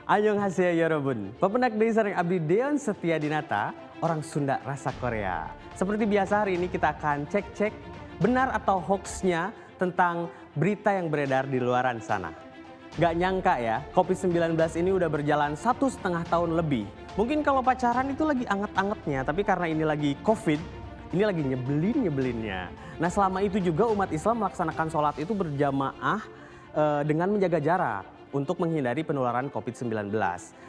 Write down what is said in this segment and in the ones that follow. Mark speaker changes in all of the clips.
Speaker 1: Annyeonghaseyo yorobun, pepenak dari sareng abdi Deon Setia Dinata, orang Sunda rasa Korea. Seperti biasa hari ini kita akan cek-cek benar atau hoaxnya tentang berita yang beredar di luaran sana. Gak nyangka ya, COVID-19 ini udah berjalan 1,5 tahun lebih. Mungkin kalau pacaran itu lagi anget-angetnya, tapi karena ini lagi COVID, ini lagi nyebelin-nyebelinnya. Nah selama itu juga umat Islam melaksanakan sholat itu berjamaah dengan menjaga jarak untuk menghindari penularan COVID-19.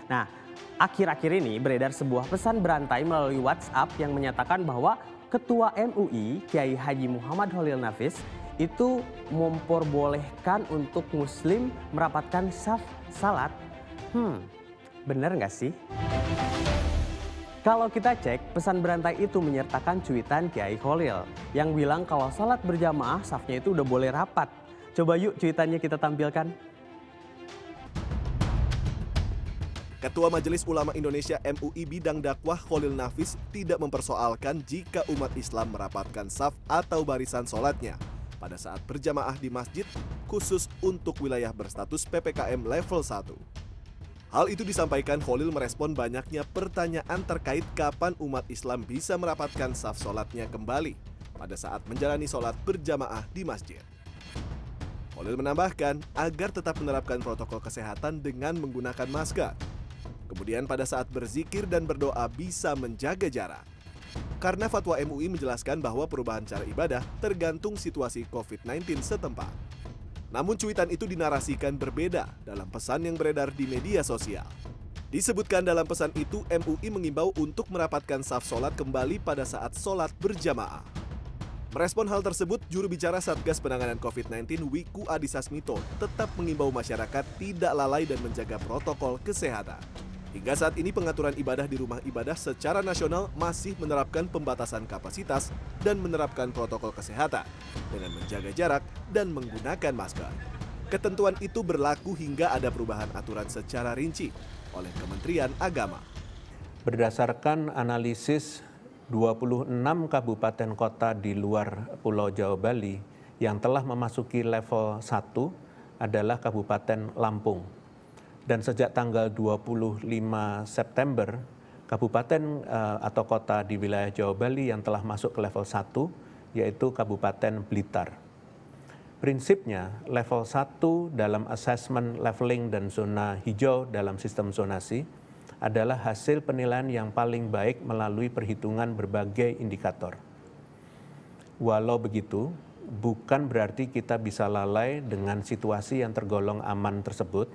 Speaker 1: Nah, akhir-akhir ini beredar sebuah pesan berantai melalui WhatsApp yang menyatakan bahwa Ketua MUI Kiai Haji Muhammad Khalil Nafis itu memperbolehkan untuk Muslim merapatkan saf salat. Bener nggak sih? Kalau kita cek, pesan berantai itu menyertakan cuitan Kiai Khalil yang bilang kalau salat berjamaah safnya itu udah boleh rapat. Coba yuk cuitannya kita tampilkan.
Speaker 2: Ketua Majelis Ulama Indonesia MUI bidang dakwah Khalil Nafis tidak mempersoalkan jika umat Islam merapatkan saf atau barisan sholatnya pada saat berjamaah di masjid khusus untuk wilayah berstatus PPKM level 1. Hal itu disampaikan Khalil merespon banyaknya pertanyaan terkait kapan umat Islam bisa merapatkan saf sholatnya kembali pada saat menjalani sholat berjamaah di masjid. Khalil menambahkan agar tetap menerapkan protokol kesehatan dengan menggunakan masker. Kemudian pada saat berzikir dan berdoa bisa menjaga jarak. Karena fatwa MUI menjelaskan bahwa perubahan cara ibadah tergantung situasi COVID-19 setempat. Namun cuitan itu dinarasikan berbeda dalam pesan yang beredar di media sosial. Disebutkan dalam pesan itu MUI mengimbau untuk merapatkan saf sholat kembali pada saat sholat berjamaah. Merespon hal tersebut, juru bicara Satgas Penanganan COVID-19 Wiku Adhisa Smito tetap mengimbau masyarakat tidak lalai dan menjaga protokol kesehatan. Hingga saat ini pengaturan ibadah di rumah ibadah secara nasional masih menerapkan pembatasan kapasitas dan menerapkan protokol kesehatan dengan menjaga jarak dan menggunakan masker. Ketentuan itu berlaku hingga ada perubahan aturan secara rinci oleh Kementerian Agama.
Speaker 3: Berdasarkan analisis 26 kabupaten kota di luar Pulau Jawa Bali yang telah memasuki level 1 adalah Kabupaten Lampung. Dan sejak tanggal 25 September, kabupaten atau kota di wilayah Jawa Bali yang telah masuk ke level 1 yaitu Kabupaten Blitar. Prinsipnya level 1 dalam assessment leveling dan zona hijau dalam sistem zonasi adalah hasil penilaian yang paling baik melalui perhitungan berbagai indikator. Walau begitu, bukan berarti kita bisa lalai dengan situasi yang tergolong aman tersebut,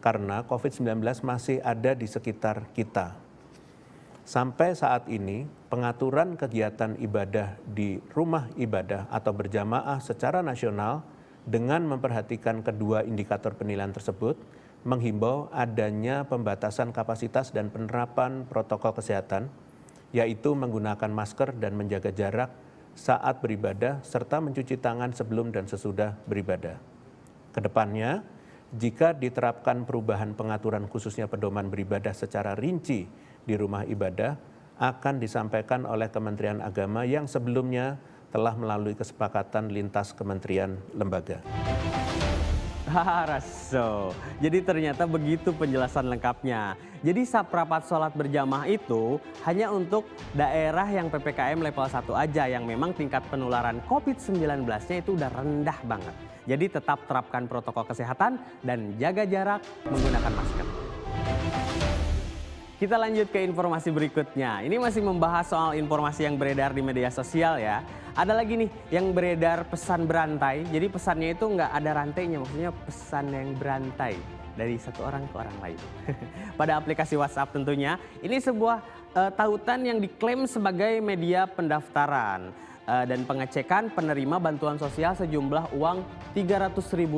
Speaker 3: karena COVID-19 masih ada di sekitar kita. Sampai saat ini, pengaturan kegiatan ibadah di rumah ibadah atau berjamaah secara nasional dengan memperhatikan kedua indikator penilaian tersebut, menghimbau adanya pembatasan kapasitas dan penerapan protokol kesehatan, yaitu menggunakan masker dan menjaga jarak saat beribadah, serta mencuci tangan sebelum dan sesudah beribadah. Kedepannya, jika diterapkan perubahan pengaturan khususnya pedoman beribadah secara rinci di rumah ibadah, akan disampaikan oleh Kementerian Agama yang sebelumnya telah melalui kesepakatan lintas kementerian lembaga.
Speaker 1: Raso. Jadi ternyata begitu penjelasan lengkapnya. Jadi rapat sholat berjamaah itu hanya untuk daerah yang PPKM level 1 aja yang memang tingkat penularan COVID-19-nya itu udah rendah banget. Jadi tetap terapkan protokol kesehatan dan jaga jarak menggunakan masker. Kita lanjut ke informasi berikutnya. Ini masih membahas soal informasi yang beredar di media sosial ya. Ada lagi nih yang beredar pesan berantai. Jadi pesannya itu nggak ada rantainya, maksudnya pesan yang berantai dari satu orang ke orang lain. Pada aplikasi WhatsApp tentunya. Ini sebuah tautan yang diklaim sebagai media pendaftaran dan pengecekan penerima bantuan sosial sejumlah uang Rp300.000.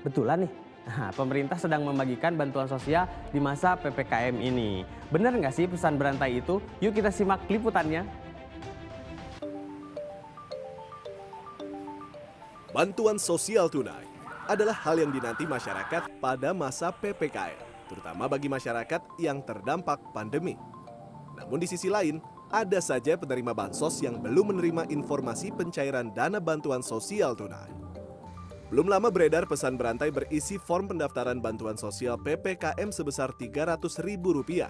Speaker 1: Betulan nih? Nah, pemerintah sedang membagikan bantuan sosial di masa PPKM ini. Benar nggak sih pesan berantai itu? Yuk kita simak liputannya.
Speaker 2: Bantuan sosial tunai adalah hal yang dinanti masyarakat pada masa PPKM, terutama bagi masyarakat yang terdampak pandemi. Namun di sisi lain, ada saja penerima bansos yang belum menerima informasi pencairan dana bantuan sosial tunai. Belum lama beredar pesan berantai berisi form pendaftaran bantuan sosial PPKM sebesar Rp300.000.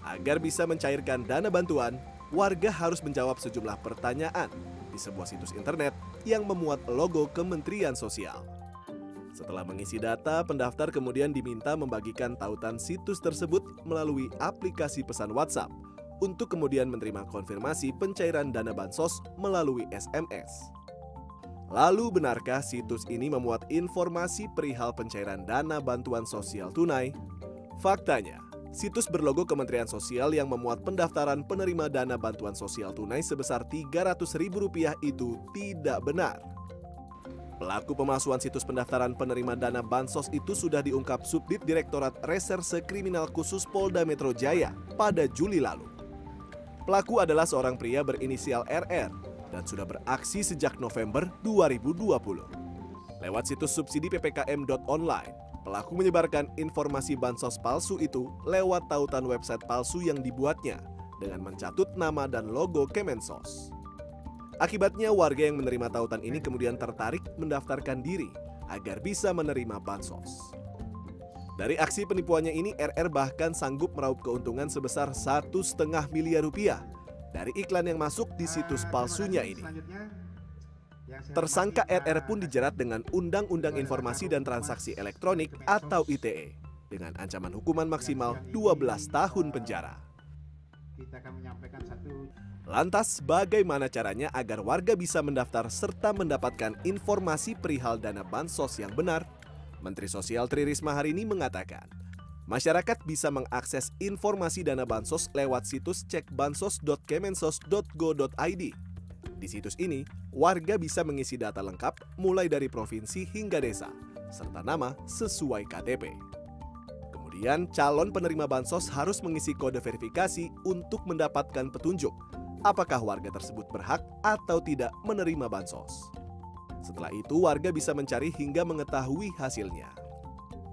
Speaker 2: Agar bisa mencairkan dana bantuan, warga harus menjawab sejumlah pertanyaan di sebuah situs internet yang memuat logo Kementerian Sosial. Setelah mengisi data, pendaftar kemudian diminta membagikan tautan situs tersebut melalui aplikasi pesan WhatsApp untuk kemudian menerima konfirmasi pencairan dana bansos melalui SMS. Lalu benarkah situs ini memuat informasi perihal pencairan dana bantuan sosial tunai? Faktanya, situs berlogo Kementerian Sosial yang memuat pendaftaran penerima dana bantuan sosial tunai sebesar Rp300.000 itu tidak benar. Pelaku pemalsuan situs pendaftaran penerima dana bansos itu sudah diungkap Subdit Direktorat Reserse Kriminal Khusus Polda Metro Jaya pada Juli lalu. Pelaku adalah seorang pria berinisial RR dan sudah beraksi sejak November 2020. Lewat situs subsidi ppkm.online, pelaku menyebarkan informasi bansos palsu itu lewat tautan website palsu yang dibuatnya dengan mencatut nama dan logo Kemensos. Akibatnya warga yang menerima tautan ini kemudian tertarik mendaftarkan diri agar bisa menerima bansos. Dari aksi penipuannya ini, RR bahkan sanggup meraup keuntungan sebesar Rp1,5 miliar dari iklan yang masuk di situs palsunya ini. Tersangka RR pun dijerat dengan Undang-Undang Informasi dan Transaksi Elektronik atau ITE dengan ancaman hukuman maksimal 12 tahun penjara. Lantas, bagaimana caranya agar warga bisa mendaftar serta mendapatkan informasi perihal dana bansos yang benar? Menteri Sosial Tri Risma hari ini mengatakan, masyarakat bisa mengakses informasi dana bansos lewat situs cekbansos.kemensos.go.id. Di situs ini, warga bisa mengisi data lengkap mulai dari provinsi hingga desa, serta nama sesuai KTP. Kemudian, calon penerima bansos harus mengisi kode verifikasi untuk mendapatkan petunjuk apakah warga tersebut berhak atau tidak menerima bansos. Setelah itu, warga bisa mencari hingga mengetahui hasilnya.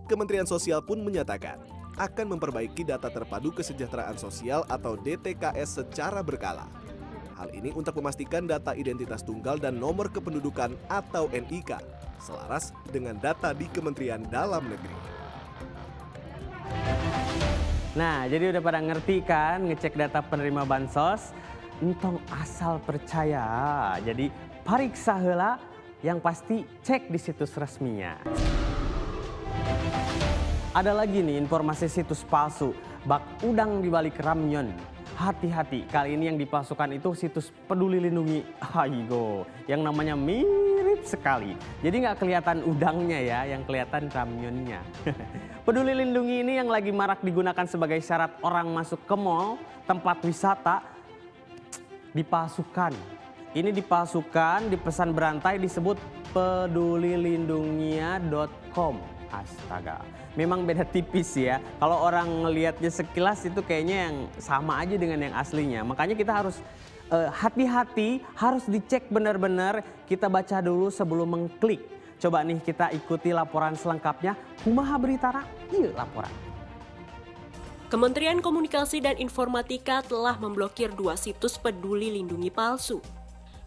Speaker 2: Kementerian Sosial pun menyatakan akan memperbaiki data terpadu kesejahteraan sosial atau DTKS secara berkala. Hal ini untuk memastikan data identitas tunggal dan nomor kependudukan atau NIK selaras dengan data di Kementerian Dalam Negeri.
Speaker 1: Nah, jadi udah pada ngerti kan ngecek data penerima bansos? Entong asal percaya. Jadi pariksa heula, yang pasti cek di situs resminya. Ada lagi nih informasi situs palsu, bak udang di balik ramyon. Hati-hati, kali ini yang dipalsukan itu situs Peduli Lindungi. Aigo, yang namanya mirip sekali. Jadi nggak kelihatan udangnya ya, yang kelihatan ramyonnya. Peduli Lindungi ini yang lagi marak digunakan sebagai syarat orang masuk ke mal, tempat wisata, dipalsukan. Ini dipalsukan, dipesan berantai disebut pedulilindungia.com. Astaga, memang beda tipis ya. Kalau orang ngelihatnya sekilas itu kayaknya yang sama aja dengan yang aslinya. Makanya kita harus hati-hati, harus dicek benar-benar. Kita baca dulu sebelum mengklik. Coba nih kita ikuti laporan selengkapnya. Kumaha beritara? Iya laporan.
Speaker 4: Kementerian Komunikasi dan Informatika telah memblokir 2 situs Peduli Lindungi palsu.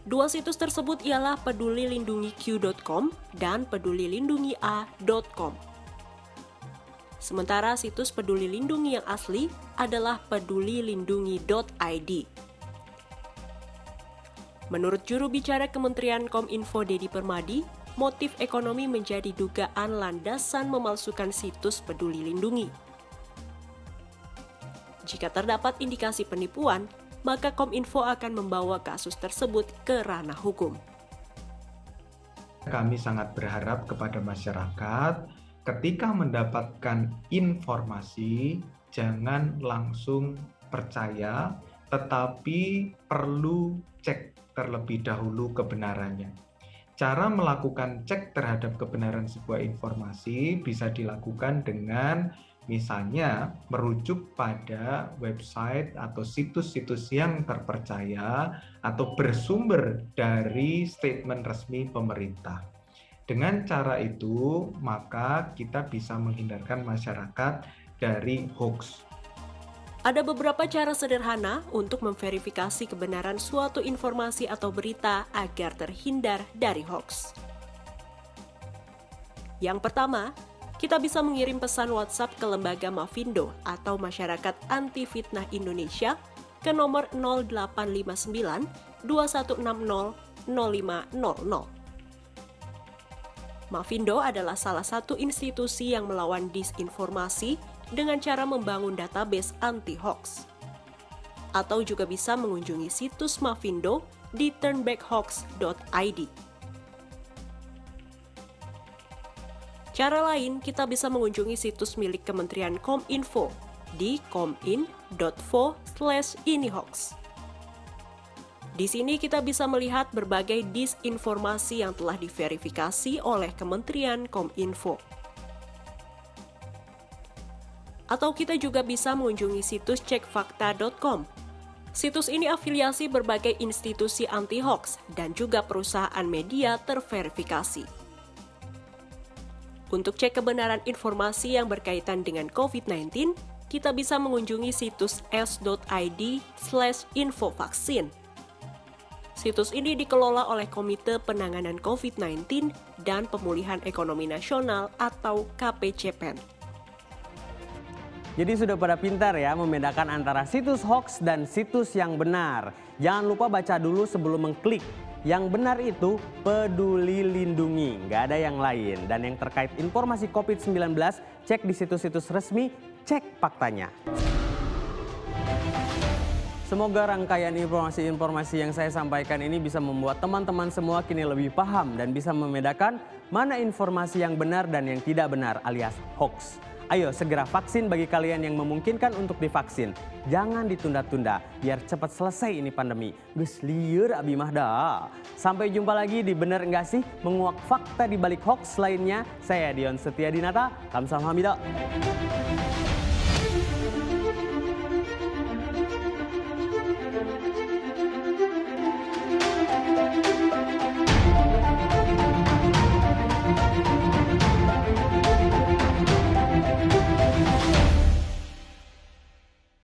Speaker 4: 2 situs tersebut ialah pedulilindungiq.com dan pedulilindungia.com. Sementara situs Peduli Lindungi yang asli adalah pedulilindungi.id. Menurut juru bicara Kementerian Kominfo Dedi Permadi, motif ekonomi menjadi dugaan landasan memalsukan situs Peduli Lindungi. Jika terdapat indikasi penipuan, maka Kominfo akan membawa kasus tersebut ke ranah hukum.
Speaker 5: Kami sangat berharap kepada masyarakat ketika mendapatkan informasi jangan langsung percaya, tetapi perlu cek terlebih dahulu kebenarannya. Cara melakukan cek terhadap kebenaran sebuah informasi bisa dilakukan dengan misalnya merujuk pada website atau situs-situs yang terpercaya atau bersumber dari statement resmi pemerintah. Dengan cara itu, maka kita bisa menghindarkan masyarakat dari hoax.
Speaker 4: Ada beberapa cara sederhana untuk memverifikasi kebenaran suatu informasi atau berita agar terhindar dari hoax. Yang pertama, kita bisa mengirim pesan WhatsApp ke Lembaga Mafindo atau Masyarakat Anti Fitnah Indonesia ke nomor 0859 2160 0500. Mafindo adalah salah satu institusi yang melawan disinformasi dengan cara membangun database anti-hoax. Atau juga bisa mengunjungi situs Mafindo di turnbackhoax.id. Cara lain, kita bisa mengunjungi situs milik Kementerian Kominfo di komin.fo/inihoax. Di sini kita bisa melihat berbagai disinformasi yang telah diverifikasi oleh Kementerian Kominfo. Atau kita juga bisa mengunjungi situs cekfakta.com. Situs ini afiliasi berbagai institusi anti-hoax dan juga perusahaan media terverifikasi. Untuk cek kebenaran informasi yang berkaitan dengan COVID-19, kita bisa mengunjungi situs s.id/infovaksin. Situs ini dikelola oleh Komite Penanganan COVID-19 dan Pemulihan Ekonomi Nasional atau KPCPEN.
Speaker 1: Jadi sudah pada pintar ya membedakan antara situs hoax dan situs yang benar. Jangan lupa baca dulu sebelum mengklik. Yang benar itu Peduli Lindungi, nggak ada yang lain. Dan yang terkait informasi COVID-19, cek di situs-situs resmi, cek faktanya. Semoga rangkaian informasi-informasi yang saya sampaikan ini bisa membuat teman-teman semua kini lebih paham dan bisa membedakan mana informasi yang benar dan yang tidak benar alias hoax. Ayo segera vaksin bagi kalian yang memungkinkan untuk divaksin. Jangan ditunda-tunda biar cepat selesai ini pandemi. Geus lieur abi mah dah. Sampai jumpa lagi di Bener Enggak Sih, menguak fakta di balik hoax lainnya. Saya Dion Setiadinata, kamsahamnida.